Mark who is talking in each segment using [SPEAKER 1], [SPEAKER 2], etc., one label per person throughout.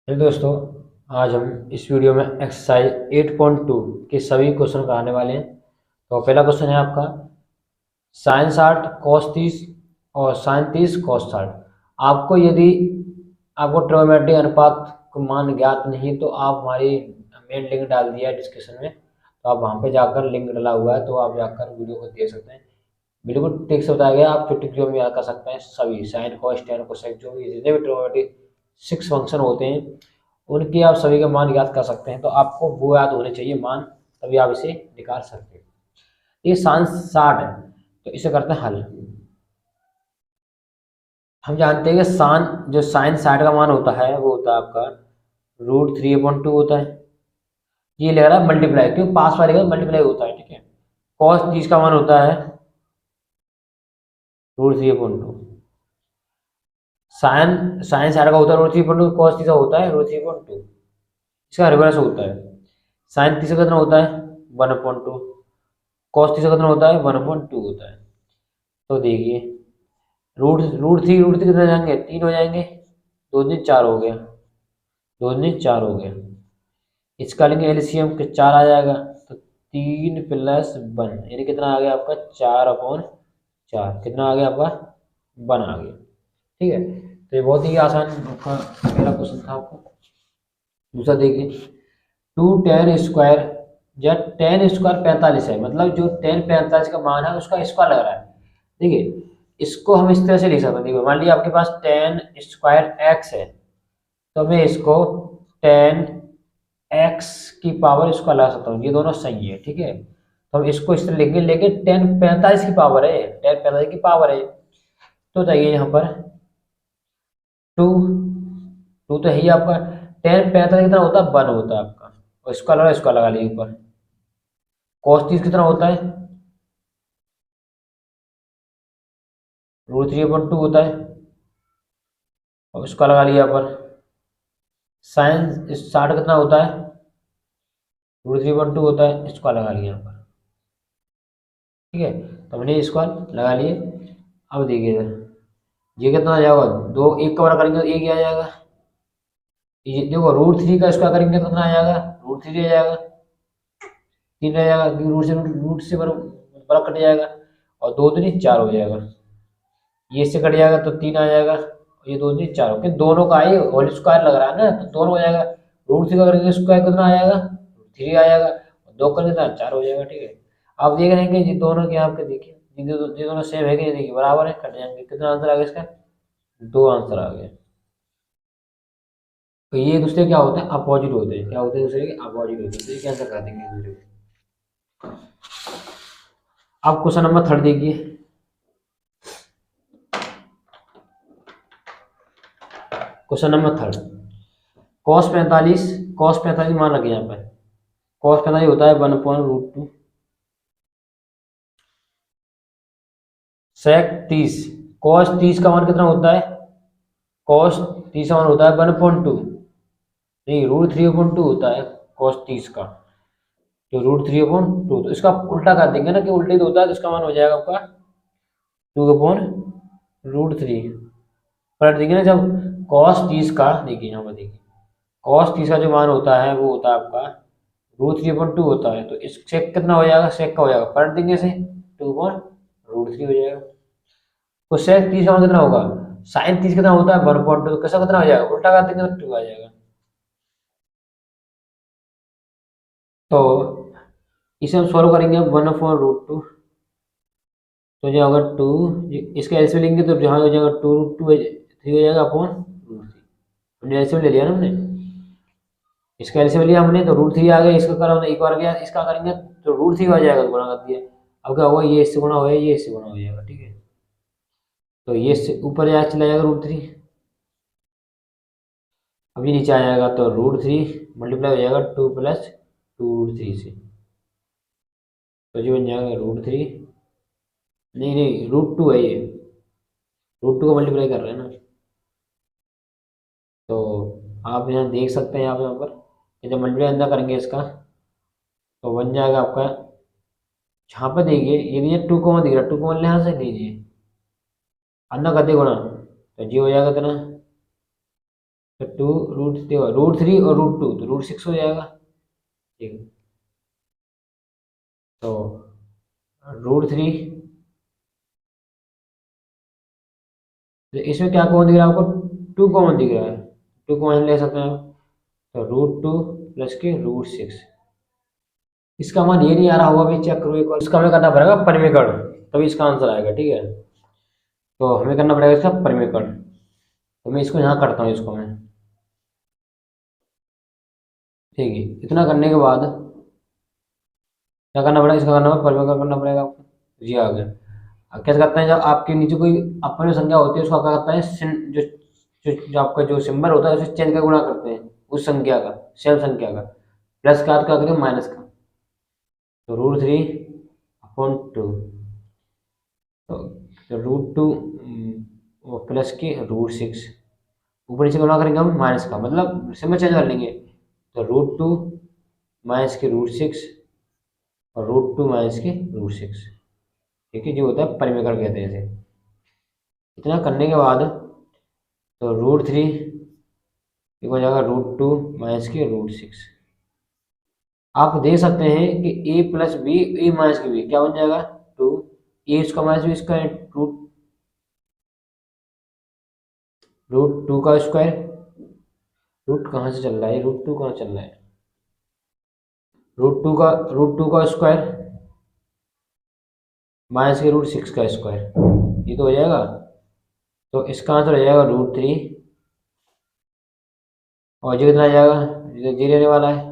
[SPEAKER 1] Hello दोस्तों, आज हम इस वीडियो में एक्सरसाइज 8.2 के सभी क्वेश्चन कराने वाले हैं। तो पहला क्वेश्चन है आपका साइन 60 कॉस 30 और साइन 30 कॉस 60। आपको यदि आपको ट्रिग्नोमेट्री अनुपात को मान ज्ञात नहीं तो आप हमारी मेन लिंक डाल दिया है डिस्क्रिप्शन में, तो आप वहाँ पे जाकर लिंक डाला हुआ है तो आप जाकर वीडियो को देख सकते हैं। बिल्कुल ठीक से बताया गया, आप चुटकी जो भी याद कर सकते हैं सभी साइन कॉस टेन कोसेक जो भी जितने भी ट्रिग्नोमेट्री 6 फंक्शन होते हैं उनकी आप सभी के मान याद कर सकते हैं। तो आपको वो याद होने चाहिए मान, तभी आप इसे निकाल सकते हैं। ये साइन 60 है तो इसे करते हैं हल। हम जानते हैं कि साइन जो साइन 60 का मान होता है वो होता है आपका √3/2 होता है। ये ले रहा है मल्टीप्लाई, क्यों पास वाले का मल्टीप्लाई होता है, ठीक है। कॉस 30 का मान होता है √3/2। साइन साइन 60 का होता है √3/2, कॉस 30 का होता है √3/2। इसका रिवर्स होता है। साइन 30 का कितना होता है 1/2, कॉस 30 का कितना होता है 1/2 होता है। तो देखिए रूट थ्री कितने हो जाएंगे 3 हो जाएंगे, 2 3 4 हो गया, 2 3 4 हो गया। इसका लेंगे एलसीएम के 4 आ जाएगा, तो 3+1 यानी कितना आ गया आपका 4/4। कितना आ गया आपका 1 आ गया, ठीक है। तो ये बहुत ही आसान आपका पहला क्वेश्चन था। आपको दूसरा देखिए 2 tan² या tan² 45 है, मतलब जो tan 45 का मान है उसका स्क्वायर लग रहा है। देखिए इसको हम इस तरह से लिख सकते हैं। देखिए मान लीजिए आपके पास tan² x है, तो मैं इसको tan x की पावर स्क्वायर ला सकता हूँ, ये दोनों सही है, ठीक है। तो हम इसको इस तरह लिखेंगे, लेकिन tan 45 की पावर है, tan 45 की पावर है। तो चाहिए यहाँ पर 2, 2 तो है ही आपका। tan 45 कितना होता है 1 होता है आपका, और इसका लगा लीजिए ऊपर। cos 30 कितना होता है √3/2 होता है, और इसका लगा लिया पर। साइन 60 कितना होता है √3/2 होता है, इसका लगा लिया यहाँ पर, ठीक है। तो हमने इसका लगा लिए। अब देखिए इधर ये कितना आ जाएगा, दो एक का बड़ा करेंगे तो एक ही आ जाएगा। ये देखो √3 का इसका करेंगे तो कितना आ जाएगा √3 आ जाएगा, 3 आ जाएगा क्योंकि रूट से बड़ा कट जाएगा, और 2 3 4 हो जाएगा। ये इससे कट जाएगा तो 3 आ जाएगा, और ये 2 3 4 हो, क्योंकि दोनों का ही होल स्क्वायर लग रहा है ना, तो दोनों हो जाएगा। √3 का करेंगे स्क्वायर कितना आ जाएगा 3 आ जाएगा, और 2 कर देता 4 हो जाएगा, ठीक है। आप देख रहे हैं कि ये दोनों के आपके देखिए ये दोनों सेम है कि नहीं, देखिए बराबर है, कट जाएंगे। कितना आंसर आ गया इसका 2 आंसर आ गया। तो ये दूसरे क्या होते हैं अपोजिट होते हैं, क्या होते हैं दूसरे के अपोजिट होते हैं, तो ये कैंसिल कर देंगे दूसरे को। आप क्वेश्चन नंबर 3 देखिए। क्वेश्चन नंबर 3 cos 45 मान रखिए यहाँ पर। cos 45 होता है 1/√2। sec 30, cos 30 का मान कितना होता है cos 30 का मान होता है 1/2, नहीं √3/2 होता है cos 30 का। तो √3/2 तो इसका उल्टा कर देंगे ना, कि उल्टे तो होता है, तो इसका मान हो जाएगा आपका 2/√3। पलट देंगे ना जब cos 30 का, देखिए यहाँ पर देखिए cos 30 का जो मान होता है वो होता है आपका √3/2 होता है, तो इस सेक कितना हो जाएगा सेक का हो जाएगा, पलट देंगे इसे 2/√3 हो जाएगा। तो सेक 30 का मान कितना होगा साइन 30 कितना होता है 1/2, तो कैसा कितना हो जाएगा उल्टा कर देंगे तो 2 आ जाएगा। तो इसे हम सॉल्व करेंगे 1/√2, तो जो होगा 2, इसका एलसीएम लेंगे तो जहाँ हो जाएगा 2√2 3 हो जाएगा अपॉन √3। हमने एलसीएम ले लिया ना हमने, इसका एलसीएम लिया हमने तो √3 आ गया, इसका करा हमने एक बार गया, इसका करेंगे तो √3 आ जाएगा, तो गुणा कर दिया। अब क्या होगा ये इससे गुणा हो जाएगा, ये इससे गुणा हो जाएगा, ठीक है। तो ये ऊपर जाए चला जाएगा √3, अब ये नीचे आ जाएगा तो √3 मल्टीप्लाई हो जाएगा 2 + 2√3 से, तो जो बन जाएगा √3, नहीं नहीं √2 है ये, √2 का मल्टीप्लाई कर रहे हैं ना। तो आप यहाँ देख सकते हैं, आप यहाँ पर कि जब मल्टीप्लाई अंदर करेंगे इसका तो बन जाएगा आपका, यहाँ पर देखिए ये नहीं 2 कॉमन दिख रहा, 2 कॉमन यहाँ से लीजिए, अंदर कर दे गुणा, तो जी हो जाएगा इतना, तो 2√3 और √2 तो √6 हो जाएगा। ठीक है, तो √3, तो इसमें क्या कॉमन दिख रहा है आपको? 2 कॉमन दिख रहा है, 2 कॉमन ले सकते हैं आप। तो √2 प्लस के √6, इसका मान ये नहीं आ रहा होगा, अभी चेक करो एक बार। इसका हमें करना पड़ेगा परिमेकरण, तभी इसका आंसर आएगा। ठीक है, तो हमें करना पड़ेगा इसका परिमेकरण। तो मैं इसको यहाँ करता हूँ, इसको मैं, ठीक है। इतना करने के बाद क्या करना पड़ेगा? इसका करना पड़ेगा परिमेकरण करना पड़ेगा आपको। जी आ गया। अब कैसे करते हैं? जब आपके नीचे कोई अपनी संख्या होती है उसका क्या करता है, जो आपका जो सिंबल होता है उसे चेंज का गुणा करते हैं उस संख्या का, सेम संख्या का। प्लस का तो क्या करेंगे? माइनस का। तो √3/2, तो √2 प्लस के √6, ऊपर नीचे गुणा करेंगे हम माइनस का, मतलब सिंबल चेंज कर लेंगे। तो √2 माइनस के √6 और √2 माइनस के √6। ठीक है, जो होता है परिमेकरण कहते हैं इसे। इतना करने के बाद तो √3 हो जाएगा √2 माइनस के √6। आप देख सकते हैं कि ए प्लस बी, ए माइनस के बी क्या बन जाएगा? 2, ए इसका माइनस बी इसका √2 का स्क्वायर। रूट कहाँ से चल रहा है? √2 कहाँ चल रहा है? √2 का स्क्वायर माइनस के √6 का स्क्वायर, ये तो हो जाएगा। तो इसका आंसर हो जाएगा √3, और ये कितना आ जाएगा? ये तो 0 रहने वाला है,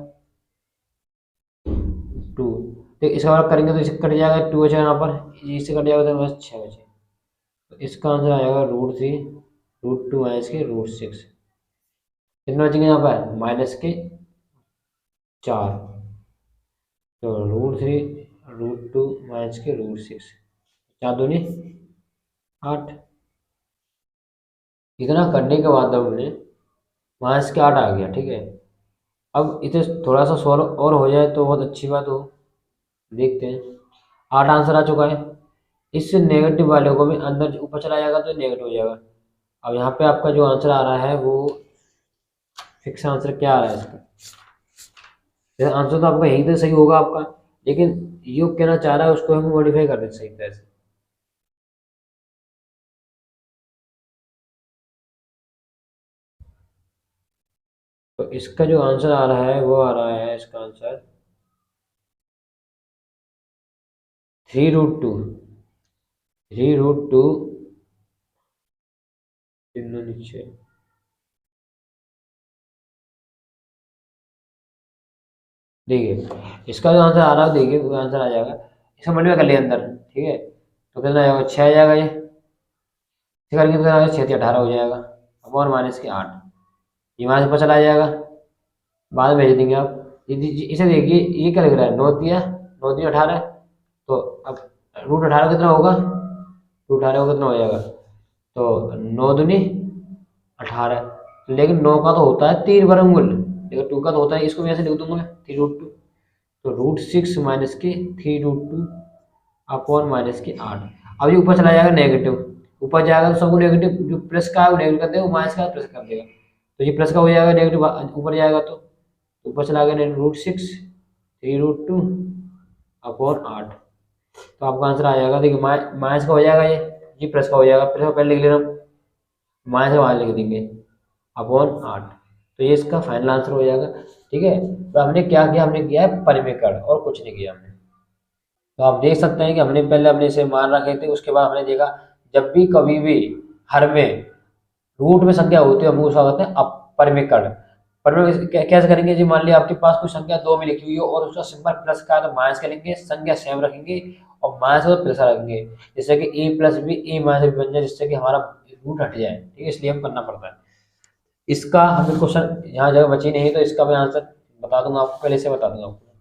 [SPEAKER 1] 2। तो इसका वर्क करेंगे तो इससे कट जाएगा, 2 बचेगा यहाँ पर, इससे कट जाएगा तो बस 6 बचे। तो इसका आंसर आ जाएगा √3 √2 माइनस के √6। कितना बचेंगे यहाँ पर? माइनस के 4। तो √3 √2 माइनस के √6, 4 दूनी 8। इतना करने के बाद हमने माइनस के 8 आ गया। ठीक है, अब इसे थोड़ा सा सॉल्व और हो जाए तो बहुत अच्छी बात हो। देखते हैं, 8 आंसर आ चुका है। इस नेगेटिव वाले को भी अंदर ऊपर चला जाएगा तो नेगेटिव हो जाएगा। अब यहाँ पे आपका जो आंसर आ रहा है वो फिक्स आंसर क्या आ रहा है इसका? आंसर तो आपका यही तो सही होगा आपका, लेकिन योग कहना चाह रहा है उसको हम मॉडिफाई कर देते सही तरह से। तो इसका जो आंसर आ रहा है वो आ रहा है, इसका आंसर 3√2, 3√2 नीचे। देखिए इसका जो आंसर आ रहा है, देखिए वो आंसर आ जाएगा, इसका मल्टीप्लाई कर लिया अंदर। ठीक है, तो कितना आ जाएगा? 6 आ जाएगा ये, ठीक है, कितना आ जाएगा? 6 18 हो जाएगा, अब और माइनस के 8, ये माइनस पर चला जाएगा, बाद में भेज देंगे आप। इसे देखिए, ये क्या लिख रहा है? 9 दिया, 9 दिया 18। तो अब √18 कितना होगा? √18 को कितना हो जाएगा? तो 9 दूनी 18, लेकिन 9 का तो होता है 3 वर्गमूल, लेकिन 2 का तो होता है, इसको भी ऐसे लिख दूंगा 3√2। तो √6 माइनस के 3√2 अपॉन माइनस के 8। अब ये ऊपर चला जाएगा नेगेटिव, ऊपर जाएगा तो सबको नेगेटिव, जो प्लस का है वो नेगेटिव कर देगा, वो माइनस का प्लस कर देगा। तो ये प्लस का हो जाएगा, नेगेटिव ऊपर जाएगा तो ऊपर चला गया √6 3√2 अपॉन 8। तो आपका आंसर आ जाएगा, देखिए माइनस का हो जाएगा, ये प्लस का हो जाएगा, प्लस का पहले लिख लेना, माइनस का वहाँ लिख देंगे अपॉन 8। तो ये इसका फाइनल आंसर हो जाएगा। ठीक है, तो हमने क्या किया? हमने किया है परिमेकरण, और कुछ नहीं किया हमने। तो आप देख सकते हैं कि हमने पहले अपने इसे मान रखे थे, उसके बाद हमने देखा जब भी कभी भी हर में रूट में संख्या होती है हम उसका कहते हैं परिमेकरण। परिमेकरण कैसे करेंगे जी? मान लिया आपके पास कोई संख्या 2 में लिखी हुई हो और उसका सिंबल प्लस का है तो माइनस करेंगे, संख्या सेम रखेंगे और माइनस का प्लस रखेंगे, जिससे कि ए प्लस बी ए माइनस बी बन जाए, जिससे कि हमारा रूट हट जाए। ठीक है, इसलिए हम करना पड़ता है। इसका हमें क्वेश्चन यहाँ जगह बची नहीं, तो इसका मैं आंसर बता दूंगा आपको, पहले से बता दूंगा आपको।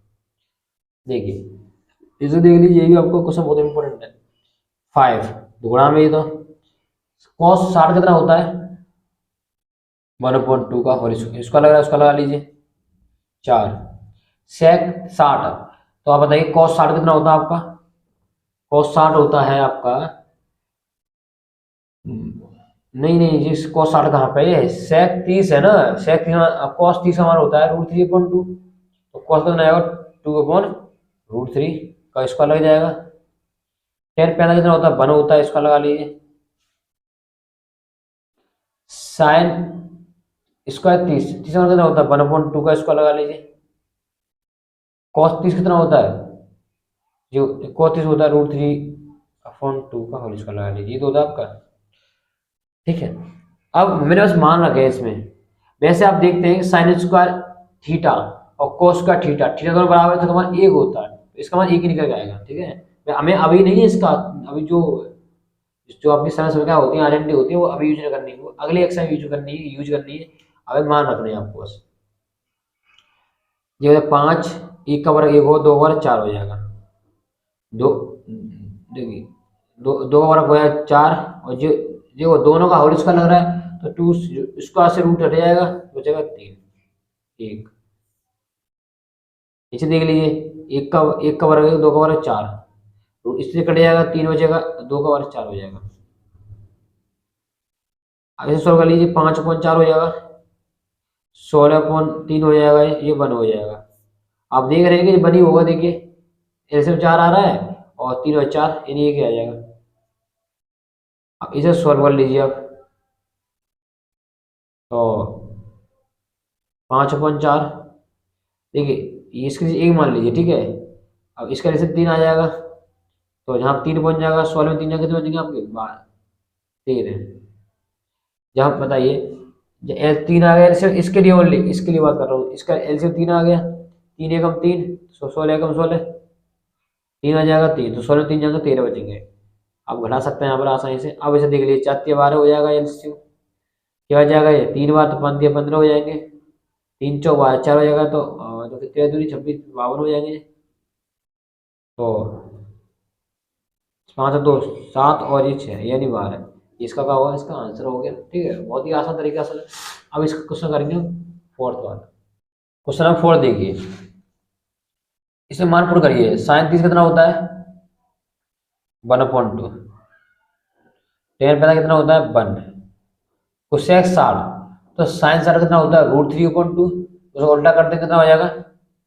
[SPEAKER 1] देखिए इसे देख लीजिए, ये आपको क्वेश्चन बहुत इंपॉर्टेंट है। 5 दुगुना में, ये तो cos 60 कितना होता है? 1/2 का होल स्क्वायर, इसका लग रहा है, उसका लगा लीजिए 4 sec 60। तो आप बताइए cos 60 कितना होता है आपका? cos 60 होता है आपका नहीं नहीं जी, cos 60 कहाँ पे है, sec 30 है ना, sec 30 cos 30 हमारा होता है √3/2, तो cos कितना आएगा 2/√3 का स्क्वायर लग जाएगा। tan पहला कितना होता है 1 होता है, इसका लगा लीजिए। साइन स्क्वायर 30 30 का कितना होता है 1/2 का स्क्वायर लगा लीजिए। cos 30 कितना होता है, जो cos 30 होता है √3/2 का होल स्क्वायर लगा लीजिए, ये तो होता है आपका। ठीक है, अब मैंने बस मान रखा है इसमें। वैसे आप देखते हैं कि साइन स्क्वायर थीटा और कोस का थीटा, थीटा दोनों बराबर है तो मान एक होता है, इसका मान एक ही निकल जाएगा। ठीक है, हमें अभी नहीं है इसका, अभी जो जो आपकी समय संख्या होती है आइडेंटिटी होती है वो अभी यूज नहीं करनी है, वो अगले एक्शन यूज करनी है। अभी मान रखना है आपको बस। ये 5 एक का वर्ग 1 हो, 2 का वर्ग 4 हो जाएगा। दो देखिए, दो का वर्ग हो जाएगा 4, और जो दोनों का होल स्क्वायर लग रहा है तो 2 स्क्वायर से रूट हट जाएगा, बचेगा 3 1। इसे देख लीजिए, एक का वर्ग है, 2 का वर्ग 4, तो इससे कट जाएगा 3 बचेगा, 2 का वर्ग 4 हो जाएगा। अब इसे सॉल्व कर लीजिए, 5/4 हो जाएगा, 16/3 हो जाएगा, ये 1 हो जाएगा। आप देख रहे हैं कि 1 ही होगा, देखिए एलसीएम 4 आ रहा है और 3 और 4 यानी ये क्या आ जाएगा। अब इसे सॉल्व कर लीजिए आप, तो 5/4 देखिए, ये इसके लिए एक मान लीजिए। ठीक है, अब इसका जैसे 3 आ जाएगा, तो जहाँ 3 बन जाएगा, 16 में 3 जाएगा कितने बचेंगे आपके 13। जहाँ बताइए, एल 3 आ गया एलसीएम, इसके लिए ओनली, इसके लिए बात कर रहा हूँ, इसका एलसीएम 3 आ गया, 3 एकम 3, 16 एकम 16, 3 आ जाएगा 3, तो 16 3 जाएगा 13 बचेंगे। आप घटा सकते हैं यहाँ पर आसानी से। अब इसे देख लीजिए, 4 12 हो जाएगा एलसीएम, क्या हो जाएगा, ये 3 बार तो 5 15 हो जाएंगे, 3 चौक 4 हो जाएगा, तो कितने दूरी 26 52 हो जाएंगे। तो 5 2 7 और ये 6 यानी 12, इसका क्या होगा, इसका आंसर हो गया। ठीक है, बहुत ही आसान तरीका से। अब इसका क्वेश्चन करेंगे फोर्थ वाला। क्वेश्चन नंबर 4 देखिए, इसमें मान पुट करिए, साइन 30 कितना होता है 1/2, टेन पहला कितना होता है 1, कोसेक 60, तो साइन 60 कितना होता है √3/2, उसको उल्टा करते कितना हो जाएगा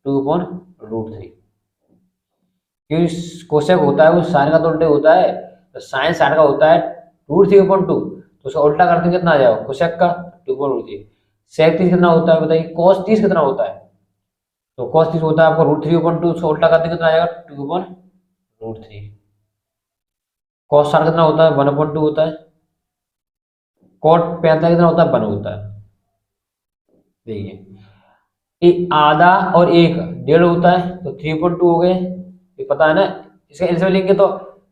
[SPEAKER 1] 2/√3, क्योंकि कोसेक होता है वो साइन का तो उल्टे होता है, तो साइन 60 का होता है √3/2, तो उसका उल्टा करते कितना आ जाएगा कोसेक का 2/√3। सेक 30 कितना होता है बताइए, कॉस 30 कितना होता है, तो कॉस 30 होता है आपका √3/2, उसका उल्टा करते कितना आ जाएगा 2/√3। कॉस 60 कितना होता है 1/2 होता है, कॉट 45 कितना होता है 1 होता है। देखिए, एक आधा और एक 1.5 होता है, तो 3/2 हो गए, ये पता है ना। इसका एलसीएम लेंगे तो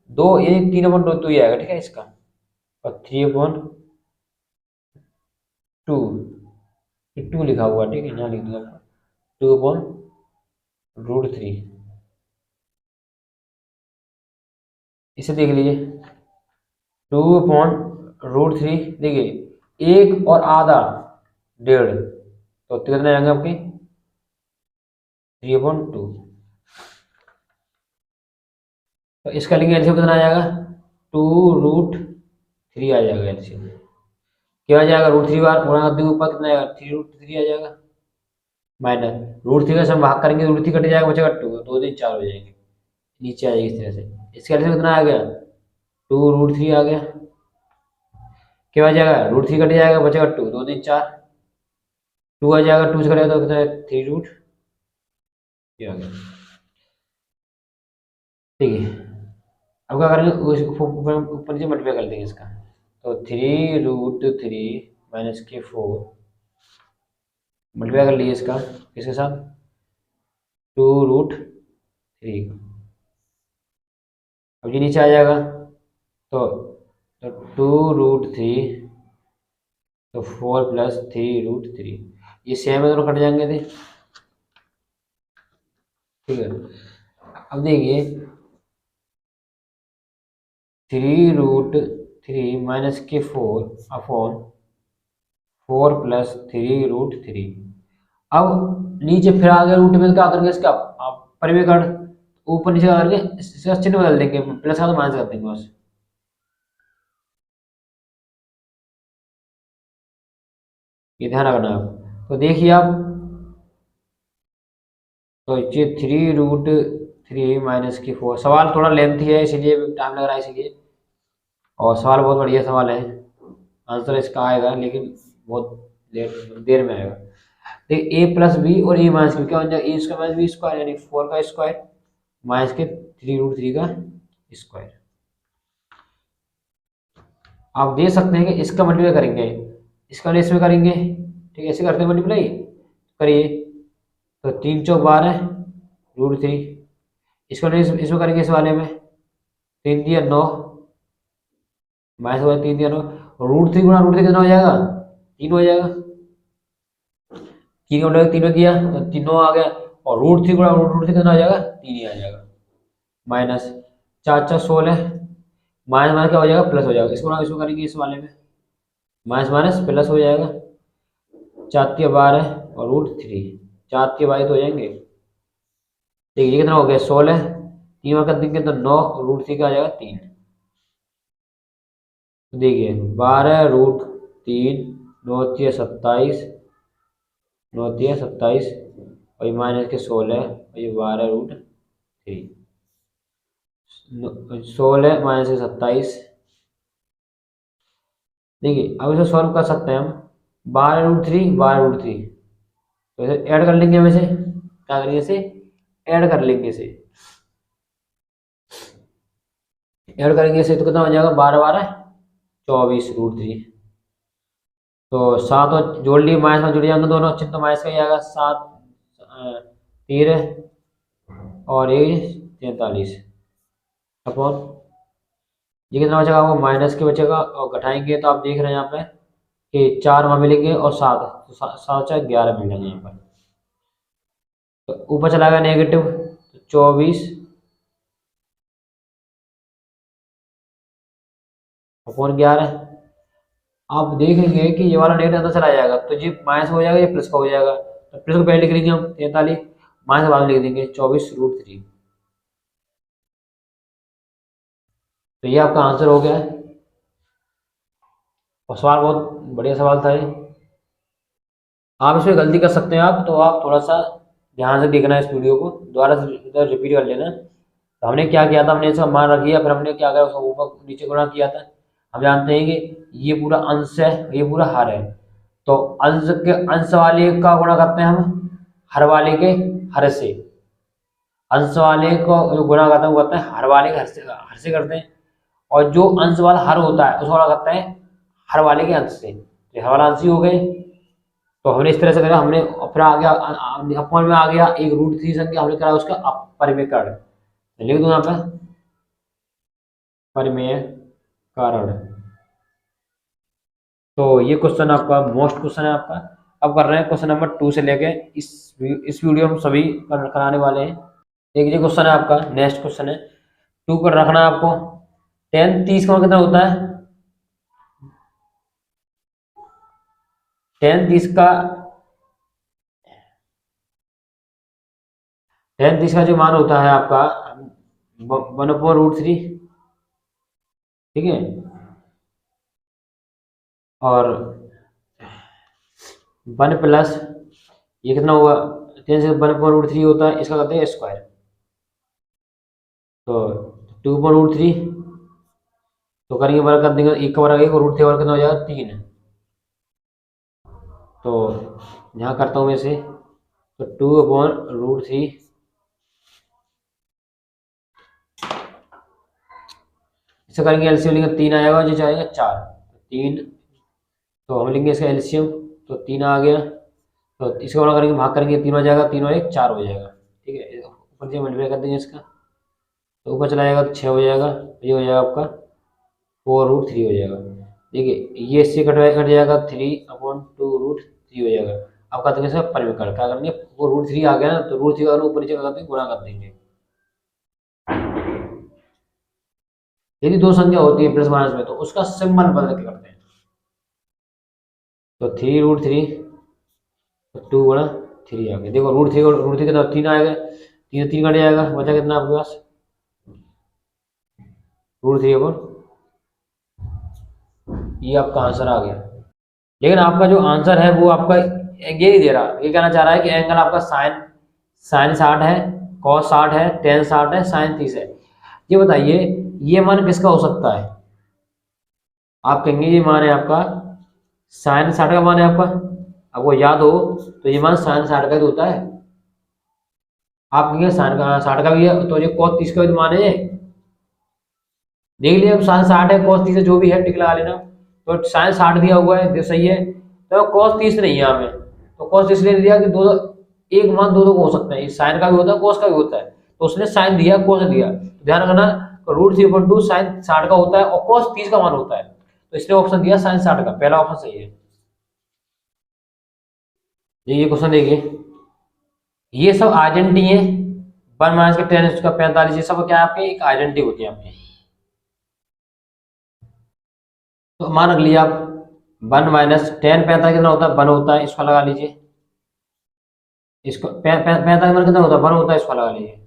[SPEAKER 1] 2 यानी 3/2 ही आएगा। ठीक है, इसका और 3/2 लिखा हुआ, ठीक है, यहाँ लिख दूंगा 2/√3। इसे देख लीजिए, 2/√3, देखिए एक और आधा 1.5, तो कितने आएंगे आपके 3/2, तो इसका लेंगे एलसीएम कितना आ जाएगा 2√3 आ जाएगा एलसीएम। क्या आ जाएगा √3 बार गुणा कर देंगे ऊपर कितना आएगा 3√3 आ जाएगा, माइनस √3 का हम भाग करेंगे, √3 कट जाएगा, बचेगा 2, 2 3 4 हो जाएंगे, नीचे आ जाएगी इस तरह से। इसका एलसीएम कितना आ गया 2√3 आ गया, क्या आ जाएगा √3 कट जाएगा, बचेगा 2, 2 3 4, 2 आ जाएगा, 2 से कटेगा तो कितना है 3√, ये आ गया। ठीक है, अब क्या करेंगे ऊपर नीचे मल्टीप्लाई कर देंगे इसका, तो 3√3 माइनस के 4 मल्टीप्लाई कर लीजिए इसका किसके साथ 2√3, अब ये नीचे आ जाएगा, तो 2√3, तो 4 + 3√3, ये सेम है, दोनों कट जाएंगे थे। ठीक है, अब देखिए 3√3 माइनस के 4/4 + 3√3, अब नीचे फिर आगे रूट में क्या करेंगे इसका आप परिमेय, ऊपर नीचे करके इसका चिन्ह बदल देंगे, प्लस का तो माइनस कर देंगे बस। ये ध्यान रखना आप। तो देखिए आप, तो ये 3√3 - 4। सवाल थोड़ा लेंथी है इसीलिए टाइम लग रहा है इसीलिए, और सवाल बहुत बढ़िया सवाल है, आंसर इसका आएगा लेकिन बहुत लेट देर में आएगा। देखिए a+b और a-b क्या बन जाएगा, a² - b² यानी 4 का स्क्वायर माइनस के 3√3 का स्क्वायर। आप देख सकते हैं कि इसका मल्टीप्लाई करेंगे, इसका इसमें करेंगे, ठीक है, ऐसे करते हैं मल्टीप्लाई करिए। तो 3×4 √3, इसको इसमें करेंगे इस वाले में, 3×9 माइनस 3×9, √3 × √3 कितना हो जाएगा, 3 हो जाएगा। 3 का 3 में किया तो 3 आ गया, और √3 कितना हो जाएगा, 3 ही आ जाएगा। माइनस 4×4 = 16, माइनस माइनस क्या हो जाएगा, प्लस हो जाएगा। इसको करेंगे इस वाले में, माइनस माइनस प्लस हो जाएगा। 4×12 और √3, 4×22 हो जाएंगे। देखिए कितना हो गया, 16, 3 में कर देंगे तो 9, √3 का आ जाएगा 3। देखिए 12√3, 9×3 = 27, 9×3 = 27, और ये माइनस के 16, और ये 12√3, 16 माइनस के 27। देखिए अब इसे सॉल्व कर सकते हैं हम, 12√3 12√3, तो इसे ऐड कर लेंगे हम, इसे क्या करेंगे, इसे ऐड कर लेंगे, इसे ऐड करेंगे इसे तो कितना हो जाएगा, 12×12 = 24 √3। तो 7 और जोड़ लिए, माइनस में जुड़ जाएंगे दोनों चिन्ह, तो माइनस का ही आएगा, 7 13 और ये 43 अपॉन, ये कितना बचेगा आपको, माइनस के बचेगा, और घटाएंगे तो आप देख रहे हैं यहाँ पे कि 4 वहाँ मिलेंगे और 7, तो 7×4 = 11 मिल जाएंगे यहाँ पर। तो ऊपर चला गया नेगेटिव, तो 24/11। आप देखेंगे कि ये वाला नेगेटिव अंदर चला जाएगा, तो ये माइनस हो जाएगा, ये प्लस का हो जाएगा, तो प्लस को पहले लिख लेंगे हम 43, माइनस बाद में लिख देंगे 24 √3। तो ये आपका आंसर हो गया है, और सवाल बहुत बढ़िया सवाल था ये। आप इसमें गलती कर सकते हैं आप, तो आप थोड़ा सा ध्यान से देखना है इस वीडियो को, दोबारा से रिपीट कर लेना। तो हमने क्या किया था, हमने इसका मान रख दिया, फिर हमने क्या करा, उसका ऊपर नीचे गुणा किया था। हम जानते हैं कि ये पूरा अंश है, ये पूरा हर है, तो अंश के अंश वाले का गुणा करते हैं हम हर वाले के हर से, अंश वाले को जो गुणा करते हैं वो करते हैं हर वाले के हर से करते हैं, और जो अंश वाला हर होता है उसको गुणा करते हैं हर वाले के अंश से। तो हर वाला अंश ही हो गए, तो हमने इस तरह से करा, हमने फिर आ गया अपॉन में आ गया एक √3 संख्या, हमने करा उसका परिमेयकरण, लिख दूं यहाँ पे परिमेयकरण। तो ये क्वेश्चन आपका मोस्ट क्वेश्चन है आपका। अब कर रहे हैं क्वेश्चन नंबर 2 से लेके इस वीडियो में सभी कराने वाले हैं। देखिए क्वेश्चन है आपका, नेक्स्ट क्वेश्चन है 2 पर रखना है आपको। 10 30 का कितना होता है, 10 30 का 10 30 का जो मान होता है आपका 1/√3, ठीक है, और 1 प्लस ये कितना हुआ, 10 से 1/√3 होता है, इसका कहते हैं स्क्वायर। तो 2/√3 तो करेंगे, वर्ग कर देंगे, एक का वर्ग 1 और √3 वर्ग कितना हो जाएगा 3। तो यहाँ करता हूँ मैं इसे, तो 2/√3 इसे करेंगे एलसीएम लेंगे, 3 आएगा, जो जाएगा 4, 3, तो हम लेंगे इसका एलसीएम, तो 3 आ गया, तो इसको गुणा करेंगे, भाग करेंगे, 3 हो जाएगा, 3 और 1 4 हो जाएगा, ठीक है, ऊपर से मल्टीप्लाई कर देंगे इसका, तो ऊपर चला जाएगा तो 6 हो जाएगा, ये हो जाएगा आपका 4√3 हो जाएगा। देखिए ये इससे कट जाएगा, 3/2√3 हो जाएगा। अब कर देंगे इसका परिमेयकरण, क्या करेंगे, 4√3 आ गया ना, तो √3 का ऊपर नीचे कर देंगे, गुणा कर देंगे। यदि दो संख्या होती है प्लस माइनस में, तो उसका सिंबल बदल के करते हैं, तो 3√3 तो 2/3 आ गया। देखो √3 के तरफ 3 आएगा, 3 कट जाएगा, बचा कितना आपके पास, √3 ये आपका आंसर आ गया। लेकिन आपका जो आंसर है वो आपका ये नहीं दे रहा, ये कहना चाह रहा है कि एंगल आपका साइन साइन 60 है, कॉस 60 है, टेन 60 है, साइन 30 है। ये बताइए ये मान किसका हो सकता है? आप कहेंगे ये मान है आपका साइन 60 का मान है आपका, आपको याद हो तो ये मान साइन 60 का ही तो होता है। आप कहेंगे साइन का 60 का भी है तो ये कॉस 30 का भी तो मान है। देख लिया, अब साइन 60 है, कॉस 30 है, जो भी है टिक लगा लेना। तो साइन 60 दिया हुआ है, जो सही है। तो कॉस 30 नहीं है हमें, तो कॉस इसलिए दिया कि दो एक मान दो को हो सकता है, साइन का भी होता है कॉस का भी होता है, तो उसने साइन दिया कॉस दिया, तो ध्यान रखना √3/2 साइन 60 का होता है और कॉस 30 का मान होता है, तो इसने ऑप्शन दिया साइन 60 का, पहला ऑप्शन सही है। ये क्वेश्चन देखिए, ये सब आइडेंटिटी है, 1 - के 10 इसका 45, ये सब क्या है आपके एक आइडेंटिटी होती है आपकी। तो मान रख लिया आप 1 - 10 45 कितना होता है 1 होता है, इसका लगा लीजिए। इसको 45 मान कितना होता है 1 होता है, इसका लगा लीजिए।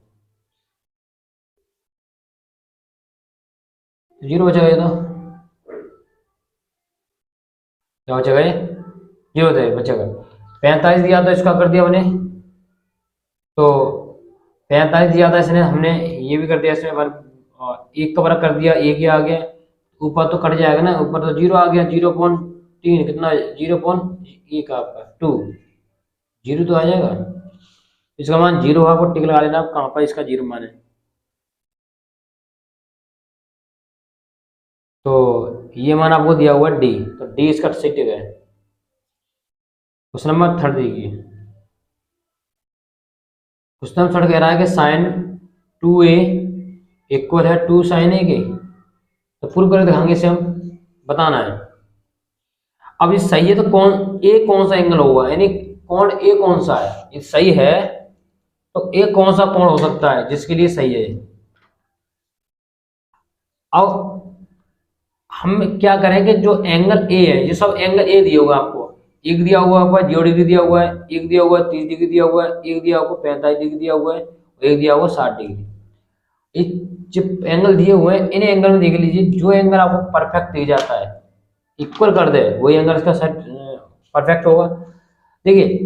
[SPEAKER 1] 0 बचेगा, ये तो क्या बचेगा, ये 0 बचेगा। 45 दिया तो इसका कर दिया हमने, तो 45 दिया था इसने, हमने ये भी कर दिया इसमें 1 का बराबर कर दिया, 1 ही आ गया, ऊपर तो कट जाएगा ना, ऊपर तो 0 आ गया, 0.3 कितना 0.1 आपका 2, 0 तो आ जाएगा, इसका मान 0 है, आपको टिक लगा लेना आप कहाँ पर इसका 0 मान है। तो ये मान आपको दिया हुआ है D, तो D इसका सही टिक है। क्वेश्चन नंबर 3 देखिए, क्वेश्चन नंबर 3 कह रहा है कि साइन 2A इक्वल है 2 साइन A के, तो प्रूव करके दिखाएंगे इसे, हम बताना है। अब ये सही है तो कौन सा एंगल होगा, यानी कोण ए कौन सा है, ये सही है तो ए कौन सा कोण हो सकता है जिसके लिए सही है। अब हम क्या करेंगे, जो एंगल ए है, ये सब एंगल ए दिया होगा आपको, एक दिया हुआ आपका 0 डिग्री दिया हुआ है, एक दिया हुआ 30 डिग्री दिया हुआ है, एक दिया आपको 45 डिग्री दिया हुआ है, और एक दिया हुआ 60 डिग्री। ये जो एंगल दिए हुए हैं इन एंगल में देख लीजिए, जो एंगल आपको परफेक्ट दिया जाता है इक्वल कर दे वही एंगल इसका सेट परफेक्ट होगा। देखिए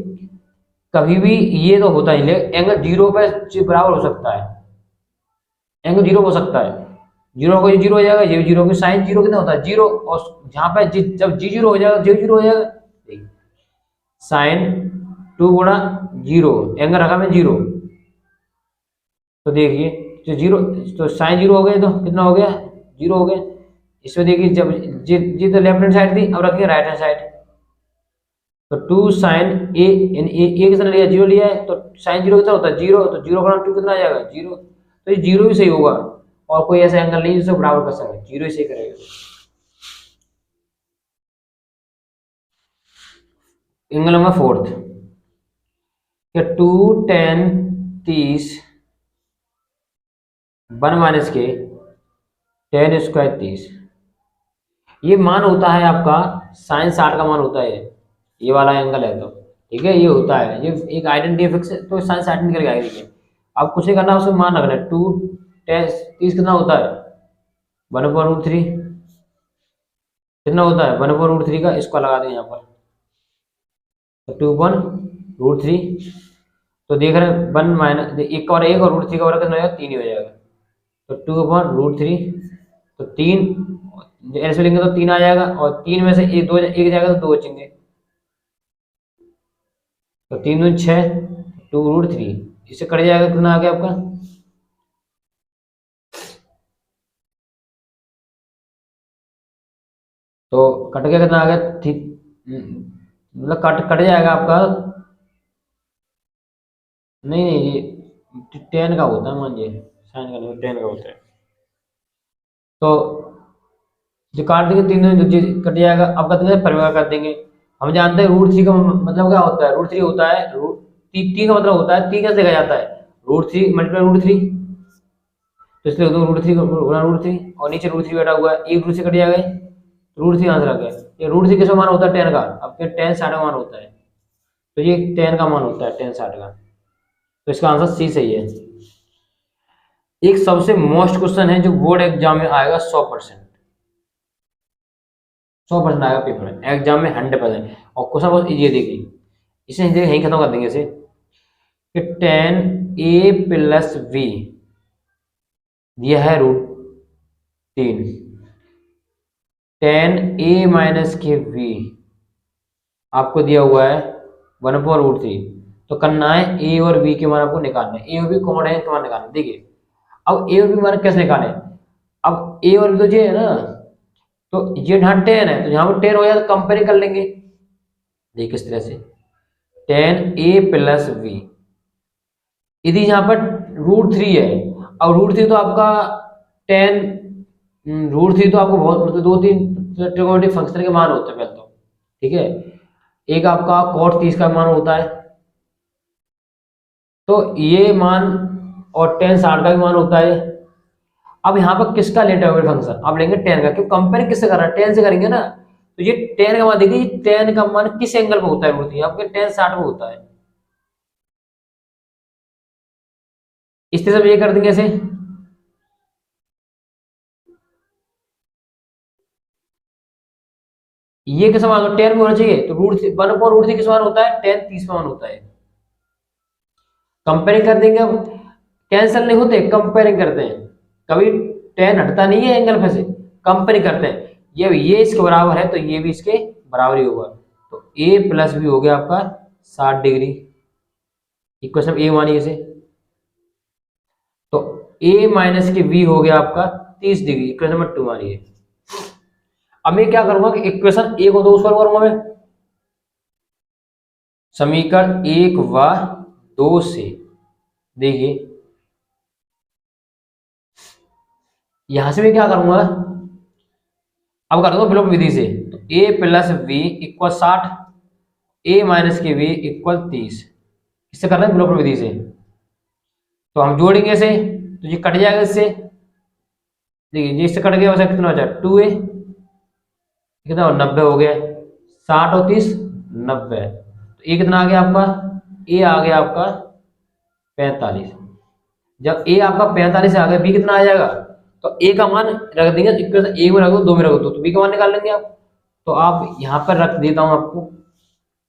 [SPEAKER 1] कभी भी ये तो होता ही, लेकिन एंगल 0 पे बराबर हो सकता है, एंगल 0 हो सकता है, 0 को 0 हो जाएगा, ये 0 की साइन 0 कितना होता है 0, और जहाँ पे जब जी 0 हो जाएगा जे 0 हो जाएगा, साइन 2 गुणा 0 एंगल रखा में 0, तो देखिए जो 0 तो साइन 0 हो गए, तो कितना हो गया 0 हो गया। इसमें देखिए जब जी तो लेफ्ट हैंड साइड थी, अब रखिए राइट हैंड साइड, तो 2 साइन ए कितना लिया 0 लिया है, तो साइन 0 कितना होता है 0, तो 0 गुणा 2 कितना आ जाएगा 0, तो ये 0 ही सही होगा, और कोई ऐसा एंगल नहीं जिससे बराबर कर सके, 0 ही सही करेगा। एंगल नंबर 4 क्या 2 10 30 1 - के 10² 30, ये मान होता है आपका साइन 60 का मान होता है, ये वाला एंगल है, तो ठीक है ये होता है, ये एक आइडेंटिटी फिक्स है, तो साइन 60 निकल गया। देखिए अब कुछ नहीं करना, उसमें मान रखना है 2 10 30 कितना होता है 1/√3, कितना होता है 1/√3 का, इसको लगा दें यहाँ पर, तो 2/√3, तो देख रहे हैं 1 माइनस 1 और 1 और √3 का वर्ग कितना हो जाएगा 3 ही हो जाएगा, तो 2/√3, तो 3 ऐसे लेंगे तो 3 आ जाएगा, और 3 में से एक जाएगा तो 2 बचेंगे, तो 3 दूनी 6, 2√3, इससे कट जाएगा कितना आ गया आपका, तो कट गया कितना आ गया मतलब कट जाएगा आपका, नहीं नहीं ये 10 का होता है, मान लीजिए साइन का नहीं 10 का होता है, तो जो काट देंगे 3 दूनी कट जाएगा। अब कहते हैं परिमेय कर देंगे, हम जानते हैं √3 का मतलब क्या होता है, √3 होता है, √3 का मतलब होता है 3 कैसे लिखा जाता है √3 मल्टीप्लाई √3, तो इसलिए √3 गुणा √3, और नीचे √3 बैठा हुआ है, एक √3 कट जाएगा, √3 आंसर आ गया। ये √3 किसका मान होता है 10 का, अब क्या 10 60 का मान होता है, तो ये 10 का मान होता है 10 60 का, तो इसका आंसर सी सही है। एक सबसे मोस्ट क्वेश्चन है जो बोर्ड एग्जाम में आएगा 100%, 100% आएगा पेपर में, एग्जाम में 100%। और क्वेश्चन बहुत ईजी है, देखिए इसे यहीं खत्म कर देंगे इसे कि 10a+v दिया है √3, 10a-v आपको दिया हुआ है 1/√3। तो करना है ए और बी के मान आपको निकालना है, ए और बी कौन है इसके मान निकालना है। देखिए अब ए और बी मान कैसे निकालें, अब ए और बी तो ये है ना, तो ये यहाँ 10 है तो यहाँ पर 10 हो जाए तो कंपेयर कर लेंगे। देखिए किस तरह से 10a+v, यदि यहाँ पर √3 है, अब √3 तो आपका 10 √3 तो आपको बहुत मतलब 2-3 ट्रिगोनोमेट्रिक फंक्शन के मान होते हैं पहले तो, ठीक है। एक आपका cot 30 का मान होता है, तो ये मान, और 10 60 का भी मान होता है। अब यहाँ पर किसका लेट है फंक्शन, आप लेंगे 10 का, क्यों कंपेयर किससे कर रहा है, 10 से करेंगे ना। तो ये 10 का मान देखिए, 10 का मान किस एंगल पे होता है √3, आपके 10 60 पे होता है। इस तरह से ये कर देंगे ऐसे, ये किस मान 10 में होना चाहिए, तो √1/√3 किस मान होता है, 10 30 मान होता है। कंपेयरिंग कर देंगे, अब कैंसिल नहीं होते, कंपेयरिंग करते हैं, कभी 10 हटता नहीं है एंगल पे से, कंपेयरिंग करते हैं। ये इसके बराबर है तो ये भी इसके बराबर ही होगा, तो a+b हो गया आपका 60 डिग्री, इक्वेशन ए मानिए इसे। तो a-b हो गया आपका 30 डिग्री, इक्वेशन नंबर 2 मानिए। अब मैं क्या करूंगा कि इक्वेशन ए को 2 सॉल्व करूंगा मैं, समीकरण 1 व 2 से। देखिए यहां से मैं क्या करूंगा, अब कर दूंगा विलोम विधि से, तो a+b = 60, a-b = 30, इससे करना है विलोम विधि से। तो हम जोड़ेंगे इसे, तो ये कट जाएगा इससे, देखिए इससे कट गया, वैसे कितना हो जाए 2a, कितना 90 हो गया, 60 और 30 90, तो ए कितना आ गया आपका, ए आ गया आपका 45। जब ए आपका 45 आ गया, बी कितना आ जाएगा, तो ए का मान रख देंगे, इक्वेशन ए में रख दो, 2 में रख दो, तो बी का मान निकाल लेंगे आप। तो आप यहाँ पर रख देता हूँ आपको,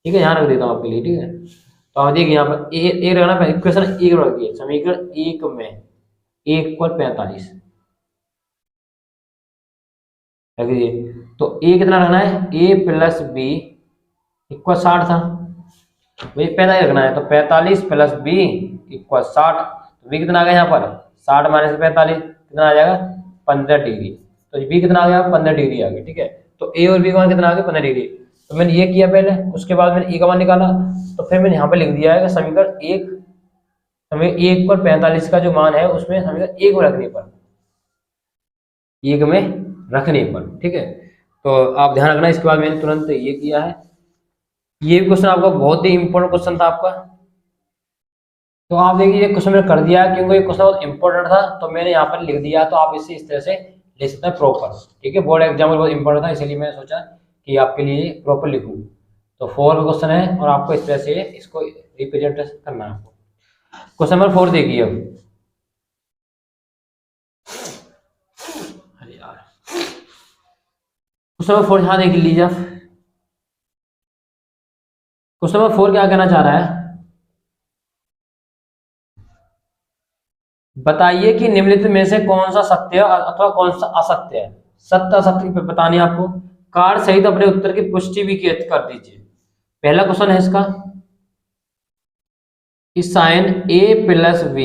[SPEAKER 1] ठीक है, यहाँ रख देता हूँ आपके लिए, ठीक है। तो आप देखिए यहाँ पर ए रखना, इक्वेशन ए रख दिए, समीकरण 1 में a = 45 रख दीजिए। तो ए कितना रखना है, a+b = 60 था, वही 45 रखना है, तो 45 + b = 60, तो बी कितना आ गया यहाँ पर 60 - 45 कितना आ जाएगा 15 डिग्री, तो बी कितना आ गया 15 डिग्री आ गया, ठीक है। तो ए और बी का मान कितना आ गया 15 डिग्री। तो मैंने ये किया पहले, उसके बाद मैंने ए का मान निकाला, तो फिर मैंने यहाँ पे लिख दिया है समीकरण 1, समीकरण 1 पर 45 का जो मान है उसमें समीकरण 1 में रखने पर, 1 में रखने पर, ठीक है। तो आप ध्यान रखना, इसके बाद मैंने तुरंत ये किया है। ये भी क्वेश्चन आपका बहुत ही इंपॉर्टेंट क्वेश्चन था आपका, तो आप देखिए ये क्वेश्चन मैंने कर दिया, क्योंकि ये क्वेश्चन बहुत इंपॉर्टेंट था तो मैंने यहाँ पर लिख दिया, तो आप इसे इस तरह से लिख सकते हैं प्रॉपर, ठीक है। बोर्ड एग्जाम में बहुत इंपॉर्टेंट था, इसलिए मैंने सोचा कि आपके लिए प्रॉपर लिखूँ। तो 4 क्वेश्चन है और आपको इस तरह से इसको रिप्रेजेंट करना है। आपको क्वेश्चन नंबर 4 देखिए, अब अरे यार क्वेश्चन नंबर 4 यहाँ देख लीजिए आप। क्वेश्चन नंबर 4 क्या कहना चाह रहा है, बताइए कि निम्नलिखित में से कौन सा सत्य अथवा कौन सा असत्य है। सत्य असत्य बताने आपको, कार्ड सहित अपने उत्तर की पुष्टि भी कर दीजिए। पहला क्वेश्चन है इसका कि साइन a+b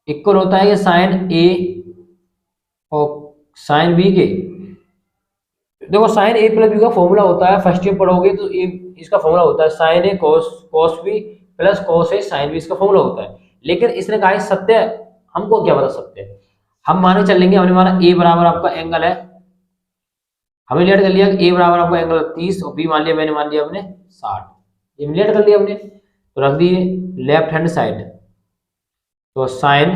[SPEAKER 1] इक्वल होता है कि साइन a और साइन b के। देखो साइन a+b का फॉर्मूला होता है, फर्स्ट ईयर पढ़ोगे तो इसका फॉर्मूला होता है sine a cos b plus cos a sine b, इसका फॉर्मूला होता है। लेकिन इसने कहा है सत्य, हमको क्या पता सत्य है, हम माने चलेंगे, हमने माना a बराबर आपका एंगल है, हमने लेट कर लिया a बराबर आपका एंगल 30 और b मान लिया, मैंने मान लिया हमने 60, ये लेट कर लिया हमने, तो रख दिए लेफ्ट हैंड साइड, तो साइन,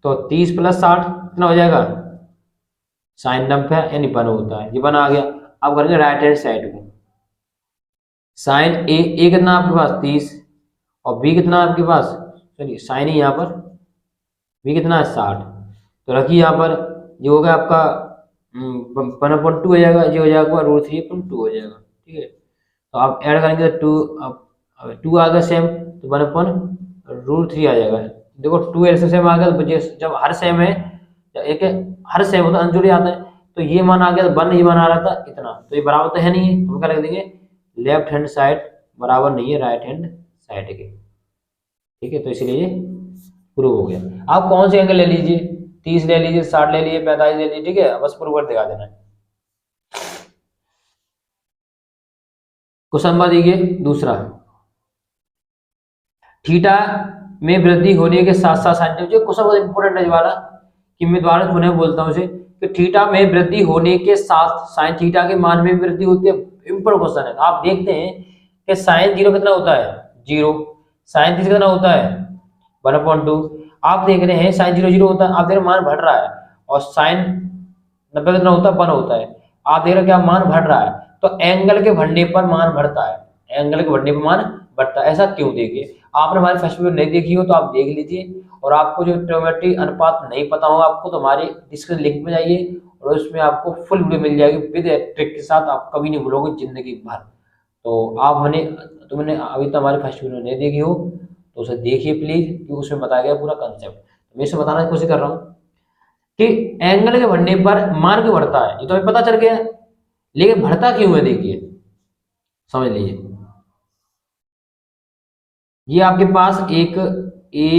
[SPEAKER 1] तो 30 + 60 कितना हो जाएगा साइन 90, यानी 1 होता है, ये 1 आ गया। अब करेंगे राइट हैंड साइड को, साइन ए कितना आपके पास 30 और बी कितना आपके पास, चलिए साइन ही यहाँ पर, बी कितना है 60, तो रखिए यहाँ पर, ये हो गया आपका 1/2 हो जाएगा, ये हो जाएगा √3/2 हो जाएगा। ठीक है, तो आप ऐड करेंगे तो 2, अब 2 आ गया सेम, तो 1/√3 आ जाएगा। देखो 2 एलसीएम सेम आ गया, तो जब हर सेम है, एक हर सेम होता है अंजुरी आता है, तो ये मान आ गया 1, ये मान आ रहा था इतना, तो ये बराबर तो है नहीं है, तो हम क्या लिख देंगे, लेफ्ट हैंड साइड बराबर नहीं है राइट हैंड साइड के। ठीक है, तो इसलिए ये प्रूव हो गया। आप कौन से एंगल ले लीजिए, 30 ले लीजिए, 60 ले लीजिए, 45 ले लीजिए, ठीक है, बस प्रूव कर दिखा देना है। क्वेश्चन नंबर देखिए दूसरा, थीटा में वृद्धि होने के साथ साथ साइन, जो क्वेश्चन बहुत इंपॉर्टेंट है वाला, कि मैं दोबारा पुनः बोलता हूँ उसे, कि थीटा में वृद्धि होने के साथ साइन थीटा के मान में वृद्धि होती है। इंपॉर्टेंट क्वेश्चन है। आप देखते हैं कि साइन 0 कितना होता है, 0, साइन 30 कितना होता है 1/2। आप देख रहे हैं साइन 0 0 होता है, आप देख रहे मान बढ़ रहा है, और साइन 90 कितना होता है 1 होता है, आप देख रहे हैं क्या मान बढ़ रहा है, तो एंगल के बढ़ने पर मान बढ़ता है, एंगल के बढ़ने पर मान बढ़ता है। ऐसा क्यों? देखिए, आपने हमारी फर्स्ट वीडियो नहीं देखी हो तो आप देख लीजिए, और आपको जो ट्रिग्नोमेट्री अनुपात नहीं पता हो आपको, तो हमारे डिस्क्रिप्शन लिंक में जाइए, और उसमें आपको फुल वीडियो मिल जाएगी विद ट्रिक के साथ, आप कभी नहीं भूलोगे जिंदगी भर। तो तुमने अभी तक हमारी फर्स्ट वीडियो नहीं देखी हो तो उसे देखिए प्लीज, क्योंकि उसमें बताया गया पूरा कंसेप्ट। मैं इसे बताने की कोशिश कर रहा हूँ कि एंगल के बढ़ने पर मान क्यों बढ़ता है, ये तो हमें पता चल गया, लेकिन बढ़ता क्यों है देखिए, समझ लीजिए। ये आपके पास एक ए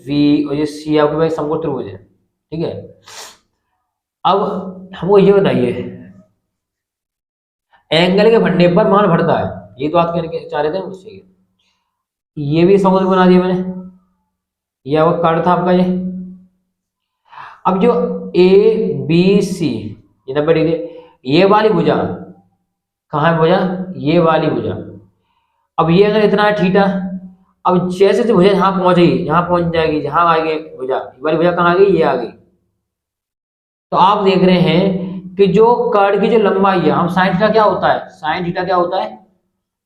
[SPEAKER 1] बी और ये सी आपके पास समकोण त्रिभुज है, ठीक है। अब हमको ये बताइए, एंगल के बढ़ने पर मान बढ़ता है, ये तो आप कहने के चाह रहे थे मुझसे। ये भी समकोण बना दिया मैंने, ये आपका कार्ड था आपका ये। अब जो ए बी सी, ये 90 डिग्री, ये वाली भुजा कहाँ है, भुजा ये वाली भुजा। अब ये अगर इतना है थीटा, अब जैसे जैसे भुजा यहाँ पहुंच गई, यहाँ पहुंच जाएगी, जहां आ गई भुजा, ये वाली भुजा कहाँ आ गई, ये आ गई। तो आप देख रहे हैं कि जो कर्ड की जो लंबाई है, हम साइन थीटा क्या होता है, साइन थीटा क्या होता है,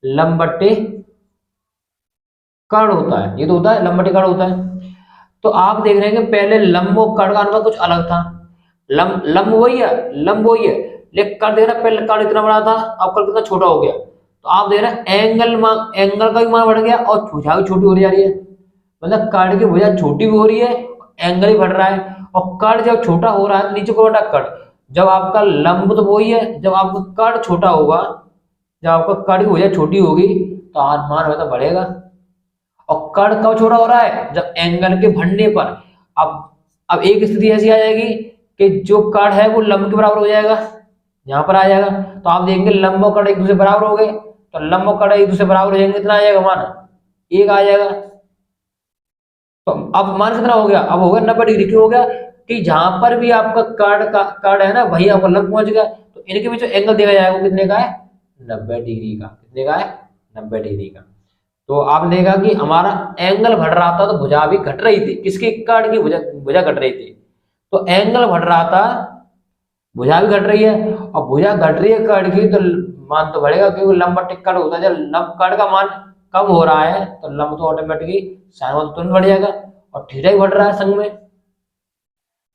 [SPEAKER 1] लंब बट्टे कर्ड होता है, ये तो होता है लंब बट्टे कर्ड होता है। तो आप देख रहे हैं कि पहले लंब और कर्ड का अनुपात कुछ अलग था, लंब लंब वही है, लंब वही है, लेकिन कर्ड देख रहे हैं पहले कर्ड इतना बड़ा था, अब कर्ड कितना छोटा हो गया। तो आप देख रहे हैं एंगल का भी मान बढ़ गया और भुजा भी छोटी हो जा रही है, मतलब कर्ड की भुजा छोटी भी हो रही है, एंगल भी बढ़ रहा है। और कर्ड जब छोटा हो रहा है तो नीचे को बेटा कर्ड, जब आपका लंब तो वही है, जब आपका कर्ड छोटा होगा, जब आपका कर्ड की भुजा छोटी होगी तो मान वैसा बढ़ेगा। और कर्ड कब छोटा हो रहा है, जब एंगल के बढ़ने पर। अब एक स्थिति ऐसी आ जाएगी कि जो कर्ड है वो लंब के बराबर हो जाएगा, यहाँ पर आ जाएगा। तो आप देखेंगे लंब और कर्ड एक दूसरे बराबर हो गए, तो लंब और कर्ड एक दूसरे बराबर हो जाएंगे, कितना आ जाएगा मान, 1 आ जाएगा। तो अब मान कितना हो गया, अब हो गया 90 डिग्री। क्यों हो गया, कि जहां पर भी आपका कार्ड है ना, वही आपका लंब पहुंच गया, तो इनके बीच एंगल देखा जाएगा वो कितने का है, 90 डिग्री का। कितने का है, 90 डिग्री का। तो आपने देखा कि हमारा एंगल बढ़ रहा था तो भुजा भी घट रही थी, किसकी, कार्ड की भुजा घट रही थी। तो एंगल बढ़ रहा था, भुजा भी घट रही है, और भुजा घट रही है कार्ड की, तो मान तो बढ़ेगा, क्योंकि लंब बट्टे कर्ड होता है, जब लंब कर्ड का मान कम हो रहा है तो लंब तो ऑटोमेटिकली साइन वन तुरंत बढ़ जाएगा, और थीटा ही बढ़ रहा है संग में।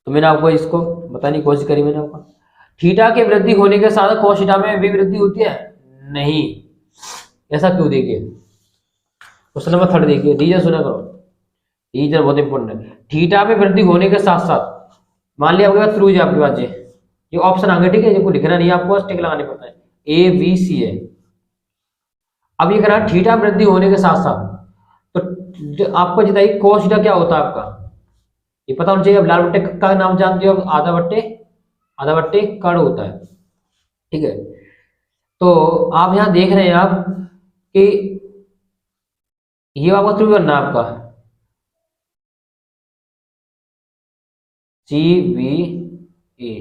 [SPEAKER 1] तो मैंने आपको इसको बताने की कोशिश करी, मैंने आपको थीटा के वृद्धि होने के साथ cos थीटा में भी वृद्धि होती है, नहीं। ऐसा क्यों, देखिए क्वेश्चन नंबर 3 देखिए, रीजन सुना करो, रीजन बहुत इंपॉर्टेंट है। थीटा में वृद्धि होने के साथ साथ, मान लिया आपके पास त्रिभुज है, आपके पास ये ऑप्शन आ गए, ठीक है, जिनको लिखना नहीं है आपको, बस टिक लगाने पड़ता है, ए बी सी है। अब ये कह रहा थीटा वृद्धि होने के साथ साथ, तो आपको बताइए cos थीटा क्या होता है आपका, ये पता होना चाहिए। अब लाल बट्टे का नाम जानते हो, आधा बट्टे कड़ होता है, ठीक है। तो आप यहां देख रहे हैं आप कि ये आपका त्रिभुज बनना आपका सी बी ए,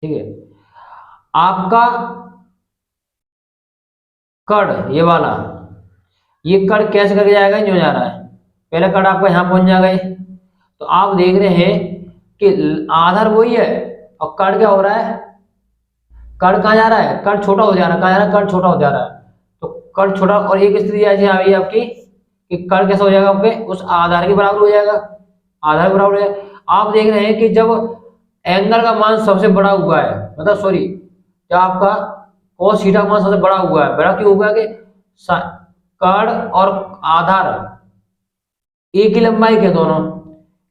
[SPEAKER 1] ठीक है। आपका कड़ ये वाला, ये कड़ कैसे करके जाएगा, नहीं हो जा रहा है, पहला कड़ आपका यहाँ पहुंच जाएगा। तो आप देख रहे हैं कि आधार वही है, और कड़ क्या हो रहा है, कड़ कहाँ जा रहा है, कड़ छोटा हो जा रहा है, कहाँ जा रहा है, कड़ छोटा हो जा रहा है। तो कड़ छोटा, और एक स्थिति ऐसी आ गई आपकी कि कड़ कैसा हो जाएगा आपके, उस आधार के बराबर हो जाएगा, आधार के बराबर हो जाएगा। आप देख रहे हैं कि जब एंगल का मान सबसे बड़ा हुआ है, मतलब सॉरी, क्या आपका cos थीटा का मान सबसे बड़ा हुआ है। बड़ा क्यों हुआ कि कर्ण और आधार एक ही लंबाई के दोनों,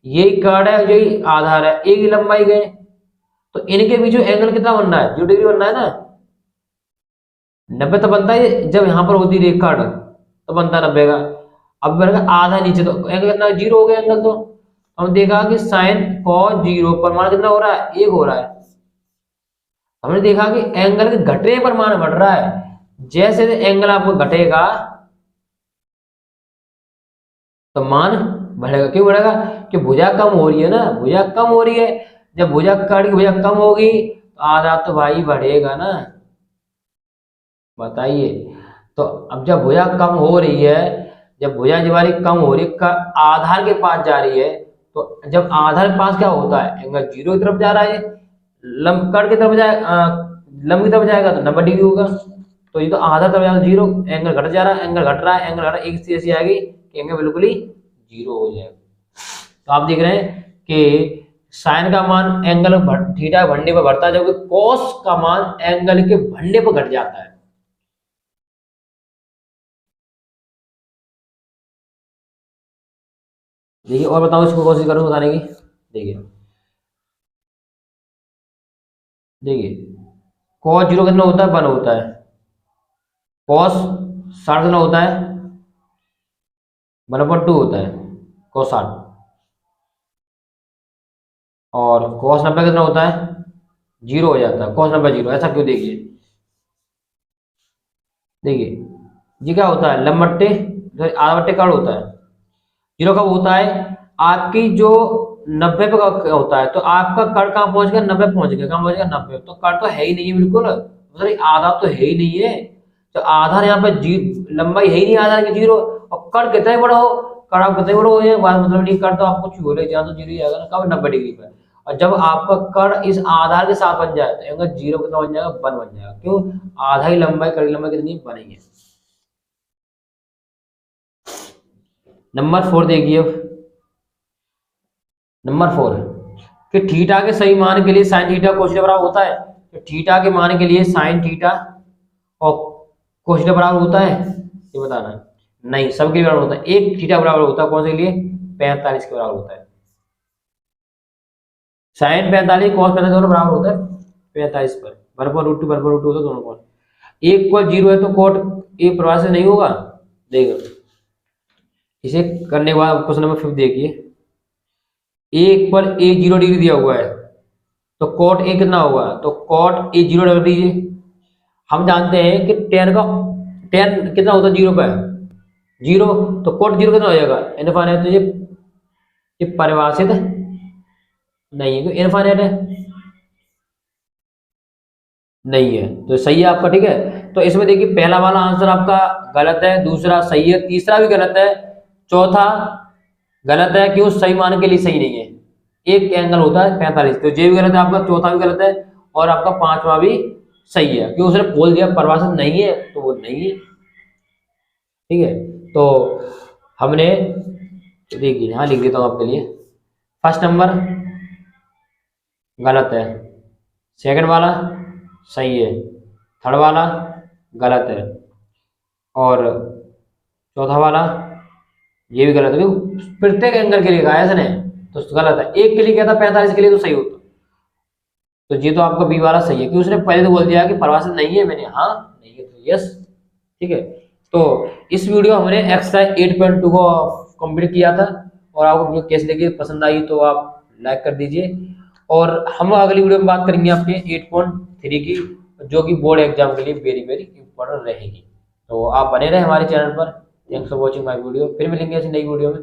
[SPEAKER 1] यही कर्ण है यही आधार है, एक ही लंबाई के, तो इनके बीच में एंगल कितना बनना है, 0 डिग्री बनना है ना। 90 तो बनता है जब यहाँ पर होती रही कर्ण, तो बनता 90 का। अब बनेगा आधा नीचे, तो एंगल कितना 0 हो गया एंगल। तो हम देखा कि साइन cos 0 पर मान कितना हो रहा है, 1 हो रहा है। हमने देखा कि एंगल के घटने पर मान बढ़ रहा है। जैसे एंगल आपको घटेगा तो मान बढ़ेगा। क्यों बढ़ेगा, कि भुजा कम हो रही है ना, भुजा कम हो रही है। जब भुजा कर्ण की भुजा कम होगी तो आधा तो भाई बढ़ेगा ना, बताइए। तो अब जब भुजा कम हो रही है, जब भुजा हमारी कम हो रही है, आधार के पास जा रही है, तो जब आधार के पास क्या होता है, एंगल 0 की तरफ जा रहा है, लंब कर्ण की तरफ जाए, लंब की तरफ जाएगा तो 90 डिग्री होगा। तो ये तो आधा तरफ जाएगा 0, एंगल घट जा रहा है, एंगल घट रहा है, एंगल घट रहा है, एक ऐसी आएगी कि एंगल बिल्कुल ही 0 हो जाएगा। तो आप देख रहे हैं कि साइन का मान एंगल थीटा बढ़ने पर बढ़ता है, जबकि कॉस का मान एंगल के बढ़ने पर घट जाता है। देखिए और बताओ, इसको कोशिश करो बताने की। देखिए देखिए cos 0 कितना होता है, 1 होता है। cos 60 कितना होता है, 1/2 होता है cos 60। और cos 90 कितना होता है, 0 हो जाता है, cos 90 0। ऐसा क्यों, देखिए देखिए ये क्या होता है, लंब बट्टे आधा बट्टे कर्ण होता है। 0 कब होता है, आपकी जो 90 पे का होता है, तो आपका कर्ण कहाँ पहुंच गया, 90 पहुंच गया। कहाँ पहुंच गया, 90। तो कर्ण तो है ही नहीं है बिल्कुल, मतलब आधा तो है ही नहीं है। तो आधार यहाँ पे लंबाई है ही नहीं आधार की 0। और कर्ण कितना ही बड़ा हो, कर्ण आप कितना ही बड़ा हो जाए, बात मतलब नहीं, कर्ण तो आप कुछ हो रहे, जहाँ तो 0 ही आएगा ना, कब 90 डिग्री पर। और जब आपका कर्ण इस आधार के साथ बन जाए तो एंगल 0 कितना बन जाएगा, 1 बन जाएगा। क्यों, आधा ही लंबाई, कड़ी लंबाई कितनी बनेगी। नंबर 4 देखिए, नंबर 4 कि थीटा के सही मान के लिए साइन थीटा कोस थीटा बराबर होता है। तो थीटा के मान के लिए साइन थीटा और कोस थीटा बराबर होता है, ये बताना है। नहीं, सबके बराबर होता है। एक थीटा बराबर होता है, कौन से के लिए, 45 के बराबर होता है। साइन 45 कॉस 45 दोनों बराबर होता है 45 पर, √2 √2 होता है दोनों कॉस। एक को 0 है तो कोट ए प्रवाह से नहीं होगा। देखो इसे करने के बाद क्वेश्चन नंबर 5 देखिए, एक पर ए 0 डिग्री दिया हुआ है, तो कॉट ए कितना होगा, तो कॉट ए 0 रख दीजिए। हम जानते हैं कि टेन कितना होता है 0 पर, 0। तो कॉट 0 कितना हो जाएगा, इनफाइनाइट। तो ये परिभाषित नहीं है, क्योंकि इनफाइनाइट है, नहीं है। तो सही है आपका, ठीक है। तो इसमें देखिए पहला वाला आंसर आपका गलत है, दूसरा सही है, तीसरा भी गलत है, चौथा गलत है, क्यों, सही मान के लिए सही नहीं है। एक एंगल होता है 45, तो ये भी गलत है आपका, चौथा भी गलत है, और आपका पांचवा भी सही है, क्योंकि उसने बोल दिया परिभाषित नहीं है, तो वो नहीं है, ठीक है। तो हमने देखिए यहाँ लिख देता हूँ आपके लिए, फर्स्ट नंबर गलत है, सेकंड वाला सही है, थर्ड वाला गलत है, और चौथा वाला ये भी गलत है, क्योंकि प्रत्येक एंगल के लिए कहा है इसने, तो गलत है। एक के लिए क्या था 45 के लिए तो सही होता, तो ये तो आपका बी वाला सही है, क्योंकि उसने पहले तो बोल दिया कि परिभाषित नहीं है, मैंने हाँ नहीं है तो यस, ठीक है। तो इस वीडियो हमने एक्सरसाइज 8.2 को कंप्लीट किया था, और आपको वीडियो कैसी लगी, पसंद आई तो आप लाइक कर दीजिए। और हम अगली वीडियो में बात करेंगे आपके 8.3 की, जो कि बोर्ड एग्जाम के लिए वेरी वेरी इंपॉर्टेंट रहेगी। तो आप बने रहे हमारे चैनल पर। Thanks for watching my video, फिर मिलेंगे ऐसी नई वीडियो में।